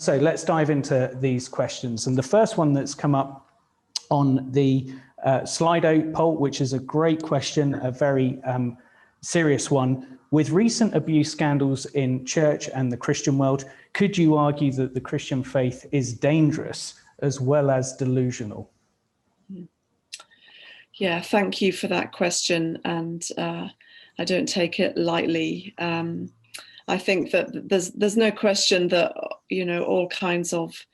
So let's dive into these questions. And the first one that's come up on the Slido poll, which is a great question, a very serious one. With recent abuse scandals in church and the Christian world, could you argue that the Christian faith is dangerous as well as delusional? Yeah, thank you for that question. And I don't take it lightly. I think that there's no question that, you know, all kinds of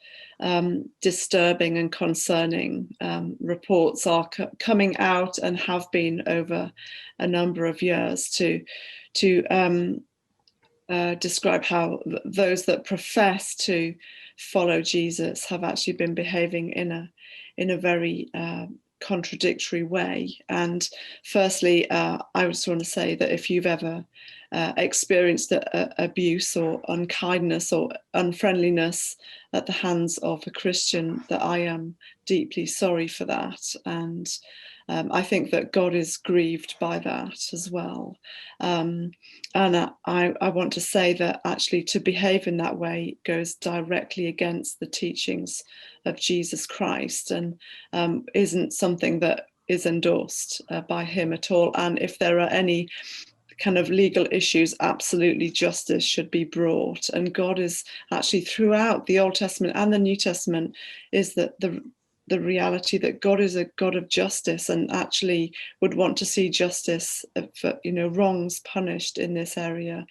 disturbing and concerning reports are coming out and have been over a number of years to describe how those that profess to follow Jesus have actually been behaving in a very contradictory way. And firstly, I just want to say that if you've ever experienced abuse or unkindness or unfriendliness at the hands of a Christian, that I am deeply sorry for that. And I think that God is grieved by that as well. And I want to say that actually to behave in that way goes directly against the teachings of Jesus Christ and isn't something that is endorsed by him at all. And if there are any kind of legal issues, absolutely justice should be brought. And God is actually, throughout the Old Testament and the New Testament, is that the reality that God is a God of justice and actually would want to see justice for, you know, wrongs punished in this area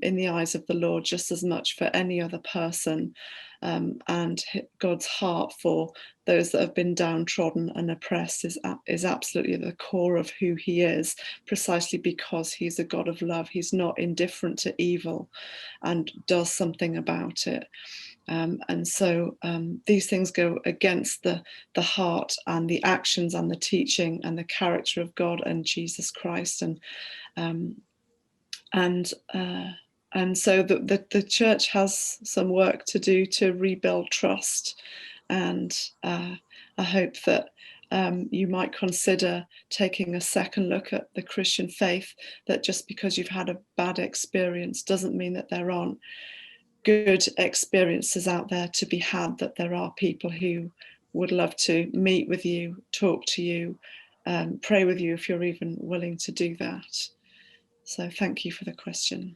in the eyes of the Lord just as much for any other person. And God's heart for those that have been downtrodden and oppressed is absolutely at the core of who he is, precisely because he's a God of love. He's not indifferent to evil and does something about it. And so these things go against the heart and the actions and the teaching and the character of God and Jesus Christ. And so the church has some work to do to rebuild trust. And I hope that you might consider taking a second look at the Christian faith, that just because you've had a bad experience doesn't mean that there aren't good experiences out there to be had, that there are people who would love to meet with you, talk to you, pray with you if you're even willing to do that. So thank you for the question.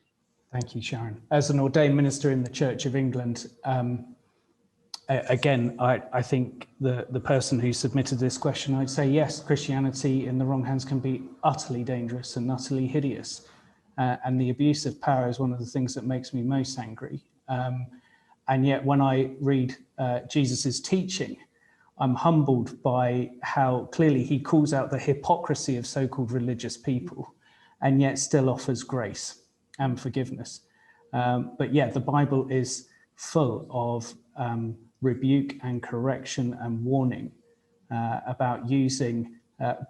Thank you, Sharon. As an ordained minister in the Church of England, again, I think the person who submitted this question, I'd say, yes, Christianity in the wrong hands can be utterly dangerous and utterly hideous. And the abuse of power is one of the things that makes me most angry. And yet when I read Jesus's teaching, I'm humbled by how clearly he calls out the hypocrisy of so-called religious people and yet still offers grace and forgiveness. But yeah, the Bible is full of rebuke and correction and warning about using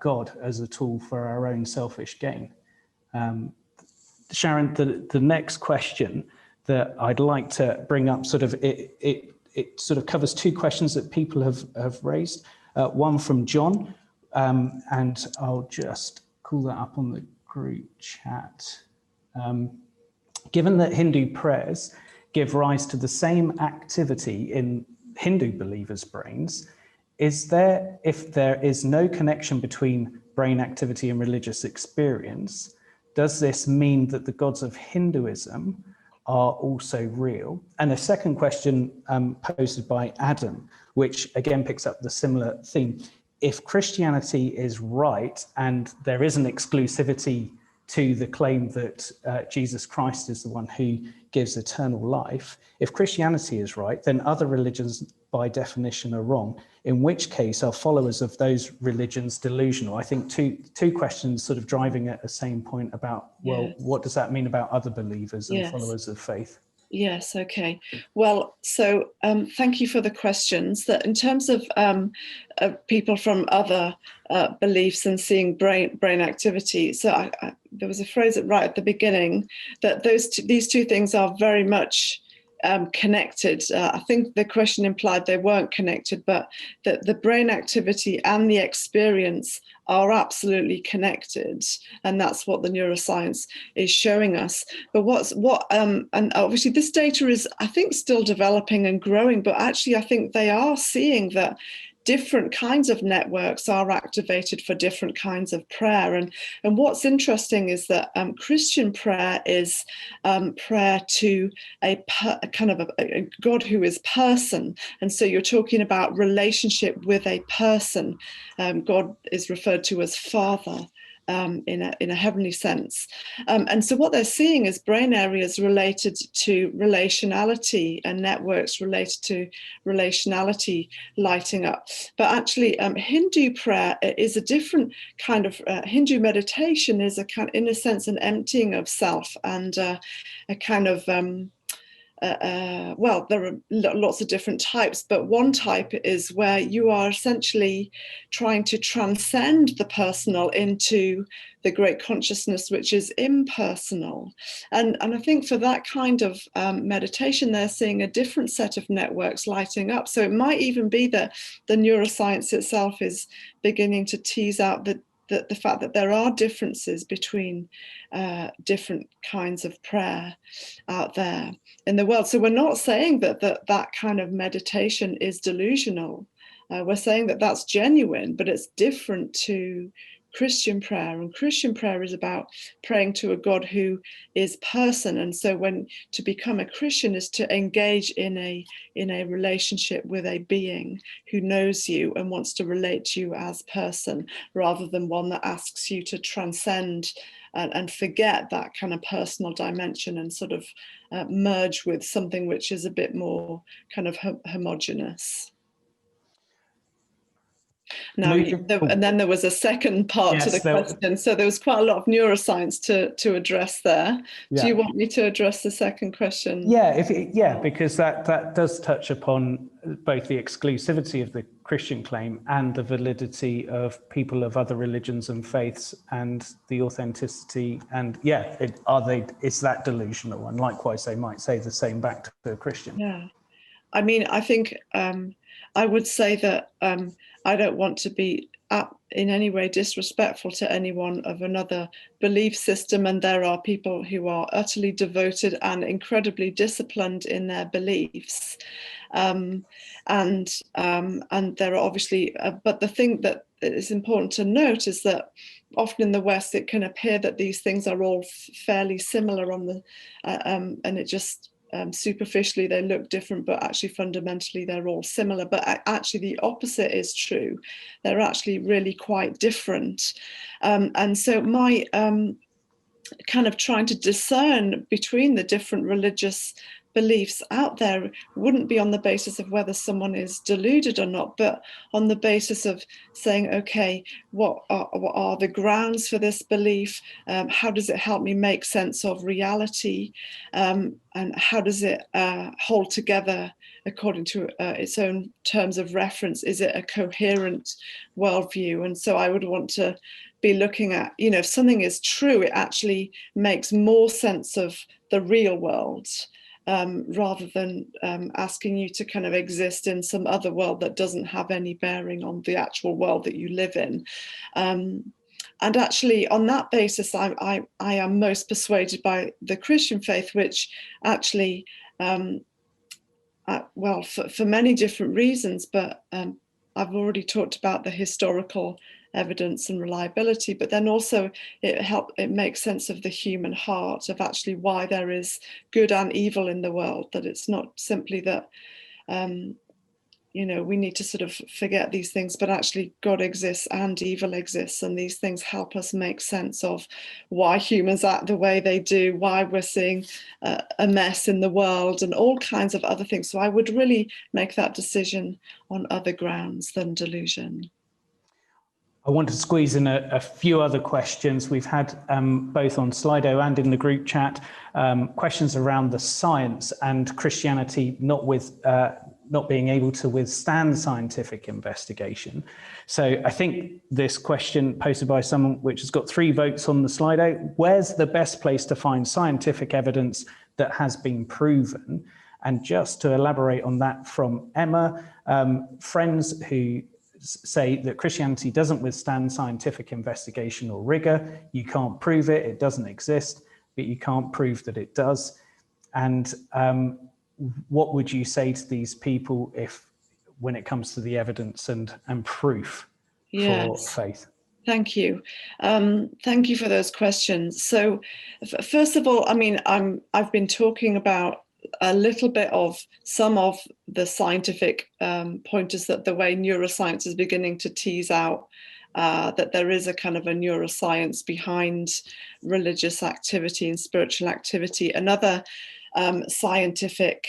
God as a tool for our own selfish gain. Sharon, the next question that I'd like to bring up, sort of it sort of covers two questions that people have raised. One from John, and I'll just call that up on the group chat. Given that Hindu prayers give rise to the same activity in Hindu believers' brains, if there is no connection between brain activity and religious experience, does this mean that the gods of Hinduism are also real? And a second question posed by Adam, which again picks up the similar theme. If Christianity is right and there is an exclusivity to the claim that Jesus Christ is the one who gives eternal life, if Christianity is right, then other religions by definition are wrong, in which case are followers of those religions delusional? I think two questions sort of driving at the same point about, well, yes, what does that mean about other believers and yes, followers of faith? Yes, okay. Well, so thank you for the questions. That in terms of people from other beliefs and seeing brain activity, so there was a phrase right at the beginning that these two things are very much connected. I think the question implied they weren't connected, but that the brain activity and the experience are absolutely connected, and that's what the neuroscience is showing us. But and obviously this data is, I think, still developing and growing, but actually I think they are seeing that different kinds of networks are activated for different kinds of prayer. And what's interesting is that Christian prayer is prayer to a kind of a God who is person. And so you're talking about relationship with a person. God is referred to as Father. In a heavenly sense. And so what they're seeing is brain areas related to relationality and networks related to relationality lighting up. But actually Hindu prayer is a different kind of, Hindu meditation is a kind, in a sense, an emptying of self, and a kind of, well, there are lots of different types, but one type is where you are essentially trying to transcend the personal into the great consciousness, which is impersonal. And I think for that kind of meditation, they're seeing a different set of networks lighting up. So it might even be that the neuroscience itself is beginning to tease out the fact that there are differences between different kinds of prayer out there in the world. So we're not saying that kind of meditation is delusional. We're saying that that's genuine, but it's different to Christian prayer. And Christian prayer is about praying to a God who is person. And so when to become a Christian is to engage in a relationship with a being who knows you and wants to relate to you as person, rather than one that asks you to transcend and forget that kind of personal dimension and sort of merge with something which is a bit more kind of homogenous. Now, and then there was a second part to the question. So there was quite a lot of neuroscience to address there. Yeah. Do you want me to address the second question? Yeah, because that does touch upon both the exclusivity of the Christian claim and the validity of people of other religions and faiths, and the authenticity. And is that delusional? And likewise, they might say the same back to the Christian. Yeah, I mean, I think I would say that I don't want to be in any way disrespectful to anyone of another belief system, and there are people who are utterly devoted and incredibly disciplined in their beliefs, and there are obviously but the thing that is important to note is that often in the West it can appear that these things are all fairly similar on the and it just superficially they look different, but actually fundamentally they're all similar. But actually the opposite is true. They're actually really quite different. And so my kind of trying to discern between the different religious beliefs out there wouldn't be on the basis of whether someone is deluded or not, but on the basis of saying, okay, what are the grounds for this belief? How does it help me make sense of reality? And how does it hold together according to its own terms of reference? Is it a coherent worldview? And so I would want to be looking at, if something is true, it actually makes more sense of the real world. Rather than asking you to kind of exist in some other world that doesn't have any bearing on the actual world that you live in. And actually, on that basis, I am most persuaded by the Christian faith, which actually, well, for many different reasons, but I've already talked about the historical evidence and reliability, but then also it makes sense of the human heart, of actually why there is good and evil in the world, that it's not simply that we need to sort of forget these things, but actually God exists and evil exists, and these things help us make sense of why humans act the way they do, why we're seeing a mess in the world, and all kinds of other things. So I would really make that decision on other grounds than delusion. I want to squeeze in a few other questions. We've had both on Slido and in the group chat questions around the science and Christianity not being able to withstand scientific investigation. So I think this question posted by someone which has got 3 votes on the Slido: where's the best place to find scientific evidence that has been proven? And just to elaborate on that from Emma, friends who say that Christianity doesn't withstand scientific investigation or rigor. You can't prove it, it doesn't exist, but you can't prove that it does. And what would you say to these people when it comes to the evidence and proof for faith? Thank you. Thank you for those questions. So first of all, I mean, I've been talking about a little bit of some of the scientific pointers that the way neuroscience is beginning to tease out that there is a kind of a neuroscience behind religious activity and spiritual activity. Another scientific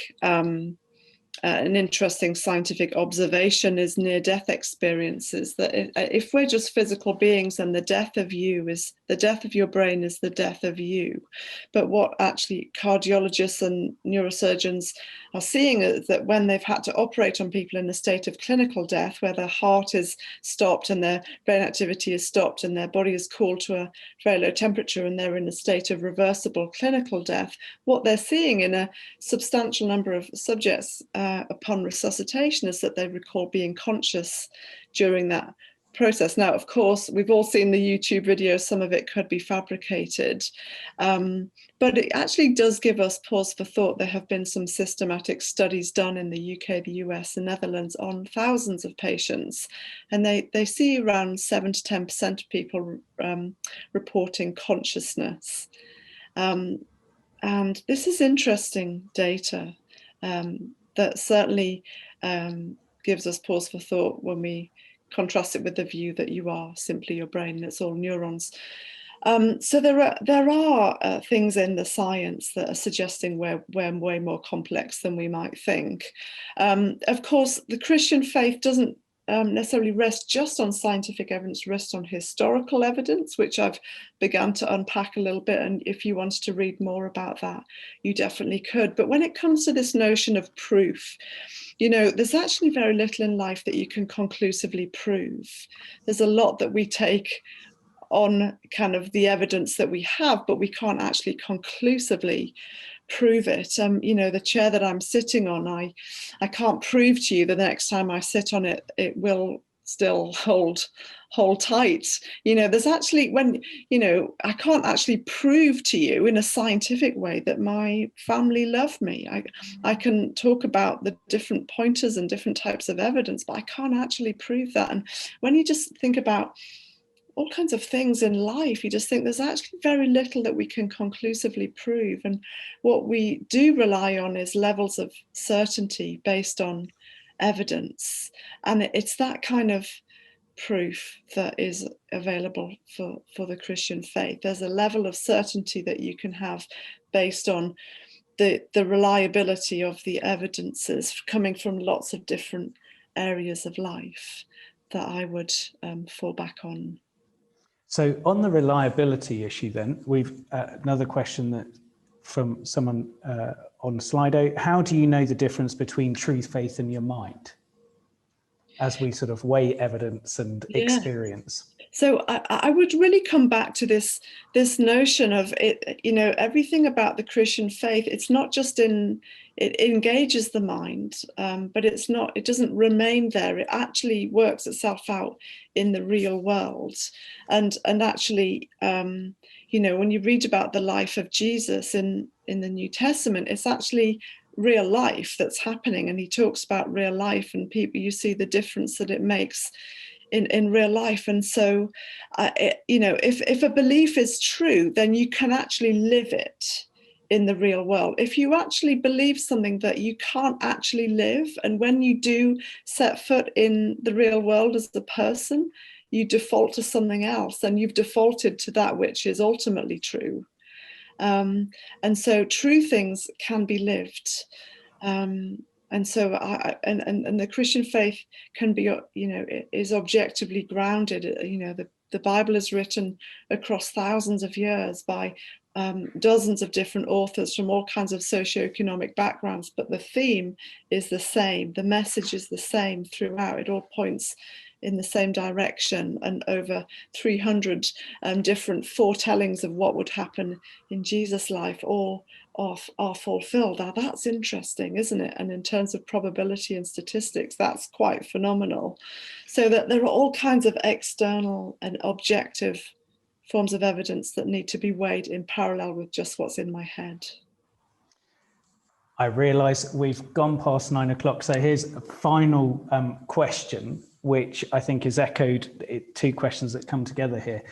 an interesting scientific observation is near-death experiences, that if we're just physical beings, then the death of your brain is the death of you. But what actually cardiologists and neurosurgeons are seeing is that when they've had to operate on people in a state of clinical death, where their heart is stopped and their brain activity is stopped and their body is cooled to a very low temperature and they're in a state of reversible clinical death, what they're seeing in a substantial number of subjects upon resuscitation is that they recall being conscious during that process. Now, of course, we've all seen the YouTube videos, some of it could be fabricated, but it actually does give us pause for thought. There have been some systematic studies done in the UK, the US, and Netherlands on thousands of patients, and they see around 7 to 10% of people reporting consciousness. And this is interesting data that certainly gives us pause for thought when we contrast it with the view that you are simply your brain, it's all neurons. So there are things in the science that are suggesting we're way more complex than we might think. Of course, the Christian faith doesn't necessarily rest just on scientific evidence, rest on historical evidence, which I've begun to unpack a little bit. And if you wanted to read more about that, you definitely could. But when it comes to this notion of proof, you know, there's actually very little in life that you can conclusively prove. There's a lot that we take on kind of the evidence that we have, but we can't actually conclusively prove it. You know, the chair that I'm sitting on, I can't prove to you that the next time I sit on it, it will still hold tight. You know, there's actually, when, you know, I can't actually prove to you in a scientific way that my family love me. I can talk about the different pointers and different types of evidence, but I can't actually prove that. And when you just think about all kinds of things in life, you just think there's actually very little that we can conclusively prove. And what we do rely on is levels of certainty based on evidence. And it's that kind of proof that is available for the Christian faith. There's a level of certainty that you can have based on the reliability of the evidences coming from lots of different areas of life that I would fall back on. So on the reliability issue then, we've another question that from someone on Slido. How do you know the difference between truth, faith and your mind as we sort of weigh evidence and experience? So I would really come back to this notion of it, you know, everything about the Christian faith, it's not just it engages the mind, but it doesn't remain there. It actually works itself out in the real world. And actually, you know, when you read about the life of Jesus in the New Testament, it's actually real life that's happening. And he talks about real life, and people, you see the difference that it makes in real life. And so, you know, if a belief is true, then you can actually live it in the real world. If you actually believe something that you can't actually live, and when you do set foot in the real world as a person, you default to something else, then you've defaulted to that which is ultimately true. And so true things can be lived. And so and the Christian faith can be, you know, is objectively grounded. You know, the Bible is written across thousands of years by dozens of different authors from all kinds of socioeconomic backgrounds, but the theme is the same. The message is the same throughout. It all points in the same direction, and over 300 different foretellings of what would happen in Jesus' life all are fulfilled. Now that's interesting, isn't it? And in terms of probability and statistics, that's quite phenomenal. So that there are all kinds of external and objective forms of evidence that need to be weighed in parallel with just what's in my head. I realise we've gone past 9 o'clock, so here's a final question, which I think is echoed, two questions that come together here.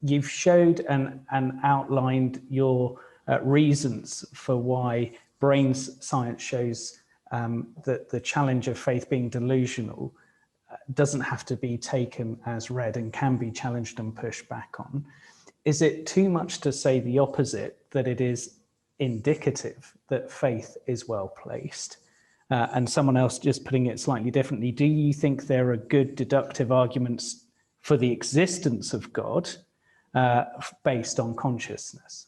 You've showed and outlined your reasons for why brain science shows that the challenge of faith being delusional doesn't have to be taken as read and can be challenged and pushed back on. Is it too much to say the opposite, that it is indicative that faith is well placed? And someone else just putting it slightly differently, do you think there are good deductive arguments for the existence of God based on consciousness?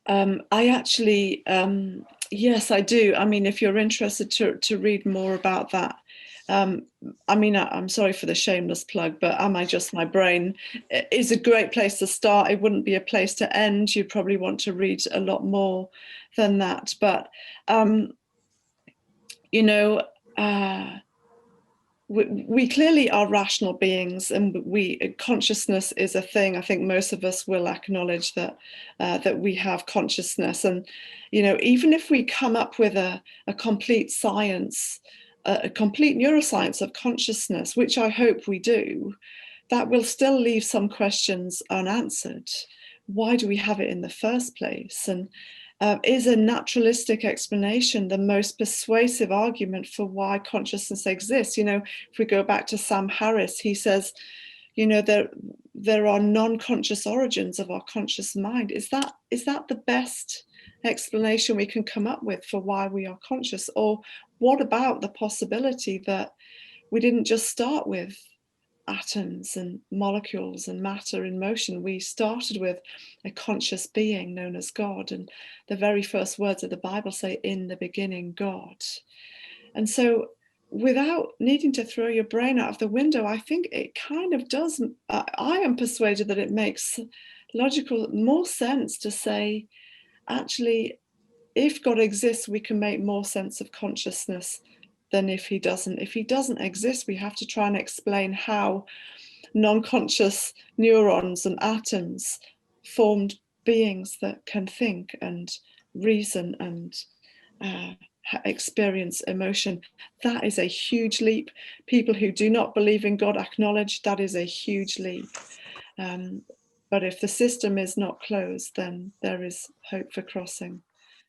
I actually, yes, I do. I mean, if you're interested to read more about that, I mean, I'm sorry for the shameless plug, but Am I Just My Brain is a great place to start. It wouldn't be a place to end. You'd probably want to read a lot more than that. But, you know, we clearly are rational beings, and consciousness is a thing. I think most of us will acknowledge that that we have consciousness. And, you know, even if we come up with a complete science, a complete neuroscience of consciousness, which I hope we do, that will still leave some questions unanswered. Why do we have it in the first place? And is a naturalistic explanation the most persuasive argument for why consciousness exists? You know, if we go back to Sam Harris, he says, you know, there are non-conscious origins of our conscious mind. Is that the best explanation we can come up with for why we are conscious? Or what about the possibility that we didn't just start with atoms and molecules and matter in motion? We started with a conscious being known as God, and the very first words of the Bible say, "In the beginning, God." And so, without needing to throw your brain out of the window, I think it kind of does. I am persuaded that it makes logical more sense to say, actually, if God exists, we can make more sense of consciousness than if he doesn't. If he doesn't exist, we have to try and explain how non-conscious neurons and atoms formed beings that can think and reason and experience emotion. That is a huge leap. People who do not believe in God acknowledge that is a huge leap. But if the system is not closed, then there is hope for crossing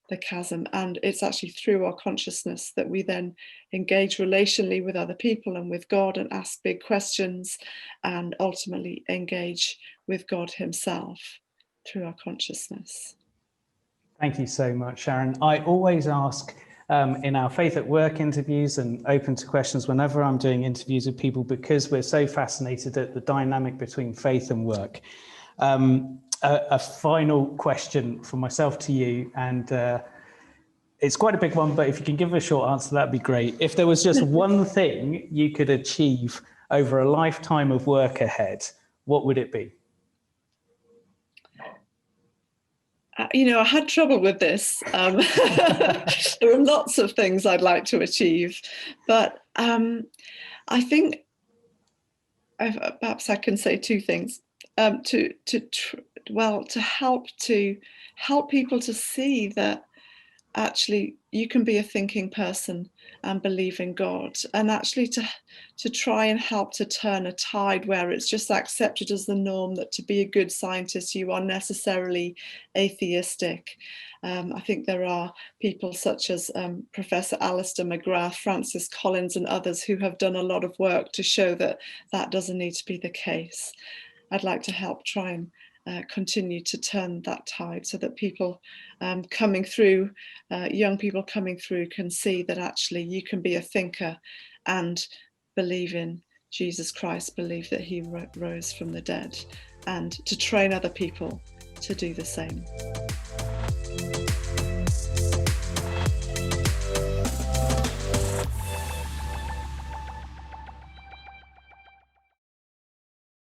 the chasm. And it's actually through our consciousness that we then engage relationally with other people and with God, and ask big questions, and ultimately engage with God himself through our consciousness. Thank you so much, Sharon. I always ask in our Faith at Work interviews, and open to questions whenever I'm doing interviews with people, because we're so fascinated at the dynamic between faith and work. A final question from myself to you, and it's quite a big one, but if you can give a short answer, that'd be great. If there was just one thing you could achieve over a lifetime of work ahead, what would it be? You know, I had trouble with this. There are lots of things I'd like to achieve, but I think perhaps I can say two things. To help people to see that actually you can be a thinking person and believe in God, and actually to try and help to turn a tide where it's just accepted as the norm that to be a good scientist you are necessarily atheistic. I think there are people such as Professor Alistair McGrath, Francis Collins and others who have done a lot of work to show that that doesn't need to be the case. I'd like to help try and continue to turn that tide, so that people coming through, young people coming through, can see that actually you can be a thinker and believe in Jesus Christ, believe that he rose from the dead, and to train other people to do the same.